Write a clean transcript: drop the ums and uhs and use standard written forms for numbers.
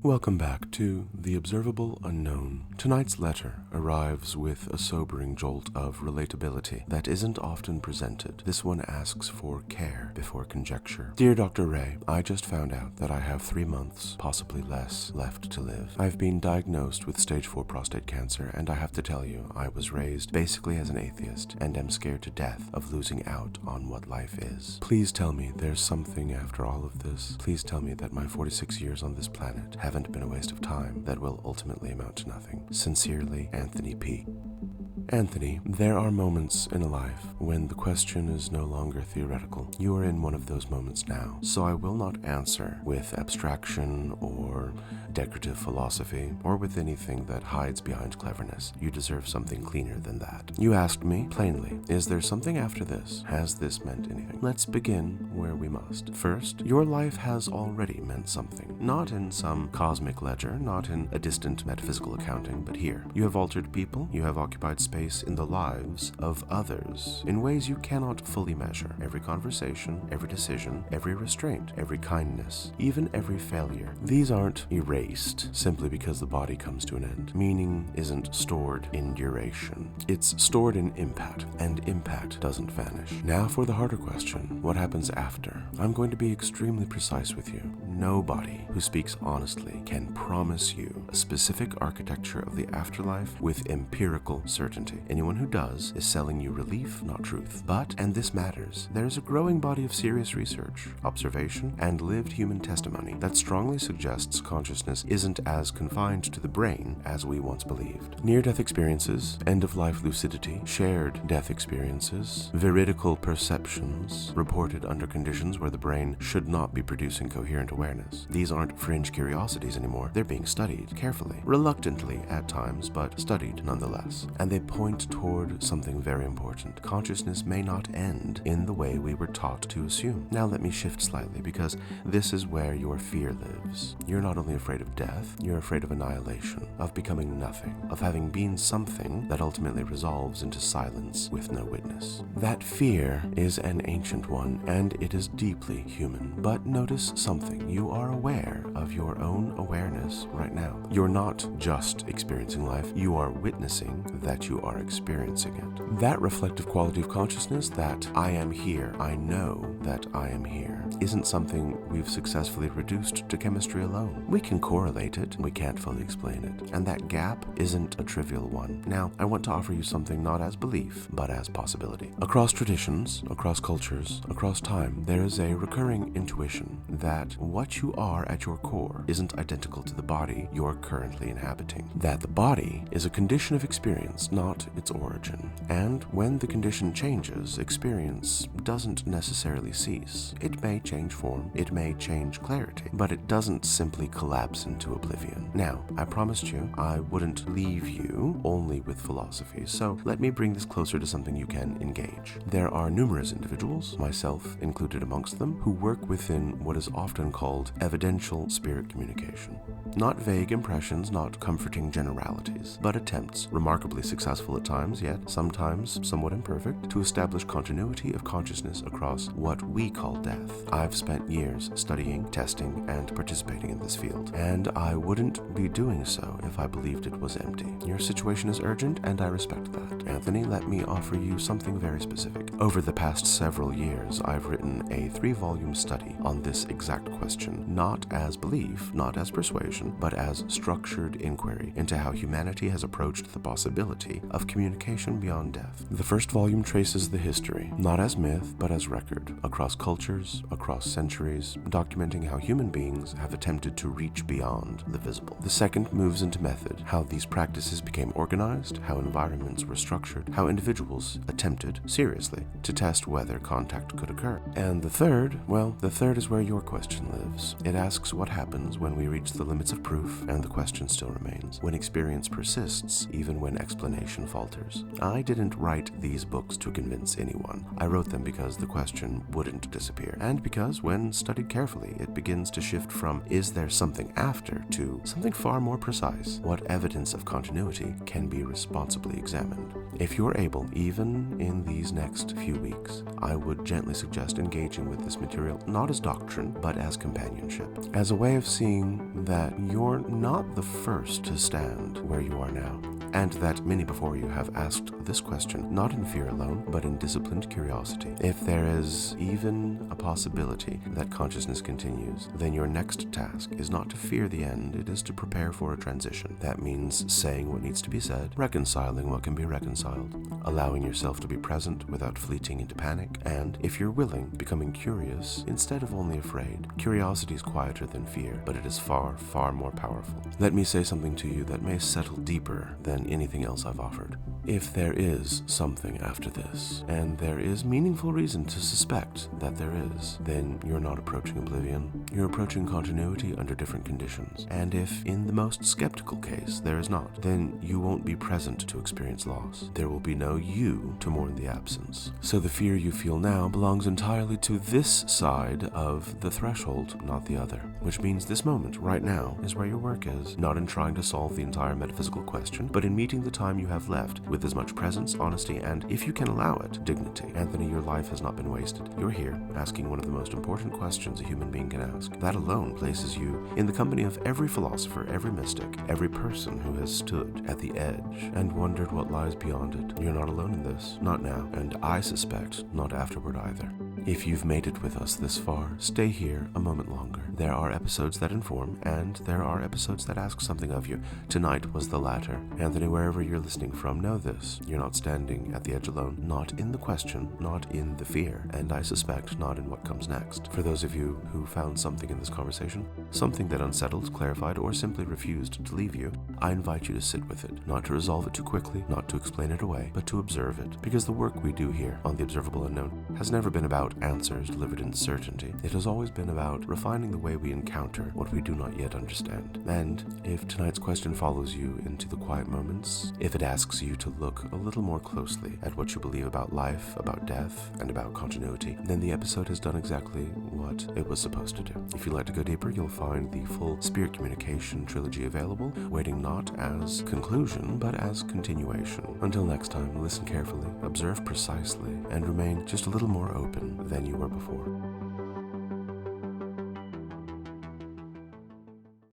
Welcome back to The Observable Unknown. Tonight's letter arrives with a sobering jolt of relatability that isn't often presented. This one asks for care before conjecture. Dear Dr. Rey, I just found out that I have 3 months, possibly less, left to live. I've been diagnosed with stage 4 prostate cancer, and I have to tell you, I was raised basically as an atheist and am scared to death of losing out on what life is. Please tell me there's something after all of this. Please tell me that my 46 years on this planet haven't been a waste of time that will ultimately amount to nothing. Sincerely, Anthony P. Anthony, there are moments in a life when the question is no longer theoretical. You are in one of those moments now, so I will not answer with abstraction or decorative philosophy or with anything that hides behind cleverness. You deserve something cleaner than that. You asked me, plainly, is there something after this? Has this meant anything? Let's begin where we must. First, your life has already meant something. Not in some cosmic ledger, not in a distant metaphysical accounting, but here. You have altered people, you have occupied space in the lives of others in ways you cannot fully measure. Every conversation, every decision, every restraint, every kindness, even every failure. These aren't erased simply because the body comes to an end. Meaning isn't stored in duration. It's stored in impact, and impact doesn't vanish. Now for the harder question, what happens after? I'm going to be extremely precise with you. Nobody who speaks honestly can promise you a specific architecture of the afterlife with empirical certainty. Anyone who does is selling you relief, not truth. But, and this matters, there is a growing body of serious research, observation, and lived human testimony that strongly suggests consciousness isn't as confined to the brain as we once believed. Near-death experiences, end-of-life lucidity, shared death experiences, veridical perceptions reported under conditions where the brain should not be producing coherent awareness. These aren't fringe curiosities anymore. They're being studied carefully, reluctantly at times, but studied nonetheless. And they point toward something very important. Consciousness may not end in the way we were taught to assume. Now let me shift slightly, because this is where your fear lives. You're not only afraid of death, you're afraid of annihilation, of becoming nothing, of having been something that ultimately resolves into silence with no witness. That fear is an ancient one, and it is deeply human. But notice something. You are aware of your own awareness right now. You're not just experiencing life, you are witnessing that you are experiencing it. That reflective quality of consciousness, that I am here, I know that I am here, isn't something we've successfully reduced to chemistry alone. We can correlate it, we can't fully explain it, and that gap isn't a trivial one. Now, I want to offer you something not as belief, but as possibility. Across traditions, across cultures, across time, there is a recurring intuition that what you are at your core isn't identical to the body you're currently inhabiting. That the body is a condition of experience, not its origin. And when the condition changes, experience doesn't necessarily cease. It may change form, it may change clarity, but it doesn't simply collapse into oblivion. Now, I promised you I wouldn't leave you only with philosophy, so let me bring this closer to something you can engage. There are numerous individuals, myself included amongst them, who work within what is often called evidential spirit communication. Not vague impressions, not comforting generalities, but attempts, remarkably successful at times, yet sometimes somewhat imperfect, to establish continuity of consciousness across what we call death. I've spent years studying, testing, and participating in this field, and I wouldn't be doing so if I believed it was empty. Your situation is urgent, and I respect that. Anthony, let me offer you something very specific. Over the past several years, I've written a 3-volume study on this exact question, not as belief, not as persuasion, but as structured inquiry into how humanity has approached the possibility of communication beyond death. The first volume traces the history, not as myth, but as record, across cultures, across centuries, documenting how human beings have attempted to reach beyond the visible. The second moves into method, how these practices became organized, how environments were structured, how individuals attempted, seriously, to test whether contact could occur. And the third, well, the third is where your question lives. It asks what happens when we reach the limits of proof and the question still remains, when experience persists, even when explanation falters. I didn't write these books to convince anyone. I wrote them because the question wouldn't disappear, and because, when studied carefully, it begins to shift from is there something after to something far more precise. What evidence of continuity can be responsibly examined? If you're able, even in these next few weeks, I would gently suggest engaging with this material not as doctrine, but as companion companionship, as a way of seeing that you're not the first to stand where you are now, and that many before you have asked this question, not in fear alone, but in disciplined curiosity. If there is even a possibility that consciousness continues, then your next task is not to fear the end, it is to prepare for a transition. That means saying what needs to be said, reconciling what can be reconciled, allowing yourself to be present without fleeting into panic, and, if you're willing, becoming curious instead of only afraid. Curiosity is quieter than fear, but it is far, far more powerful. Let me say something to you that may settle deeper than anything else I've offered. If there is something after this, and there is meaningful reason to suspect that there is, then you're not approaching oblivion. You're approaching continuity under different conditions. And if, in the most skeptical case, there is not, then you won't be present to experience loss. There will be no you to mourn the absence. So the fear you feel now belongs entirely to this side of the threshold, not the other. Which means this moment, right now, is where your work is. Not in trying to solve the entire metaphysical question, but in meeting the time you have left with as much presence, honesty, and, if you can allow it, dignity. Anthony, your life has not been wasted. You're here, asking one of the most important questions a human being can ask. That alone places you in the company of every philosopher, every mystic, every person who has stood at the edge and wondered what lies beyond it. You're not alone in this. Not now, and I suspect not afterward either. If you've made it with us this far, stay here a moment longer. There are episodes that inform, and there are episodes that ask something of you. Tonight was the latter. Anthony, wherever you're listening from, know this. You're not standing at the edge alone, not in the question, not in the fear, and I suspect not in what comes next. For those of you who found something in this conversation, something that unsettled, clarified, or simply refused to leave you, I invite you to sit with it, not to resolve it too quickly, not to explain it away, but to observe it. Because the work we do here on the Observable Unknown has never been about answers delivered in certainty. It has always been about refining the way we encounter what we do not yet understand. And if tonight's question follows you into the quiet moments, if it asks you to look a little more closely at what you believe about life, about death, and about continuity, then the episode has done exactly what it was supposed to do. If you'd like to go deeper, you'll find the full Spirit Communication trilogy available, waiting not as conclusion, but as continuation. Until next time, listen carefully, observe precisely, and remain just a little more open than you were before.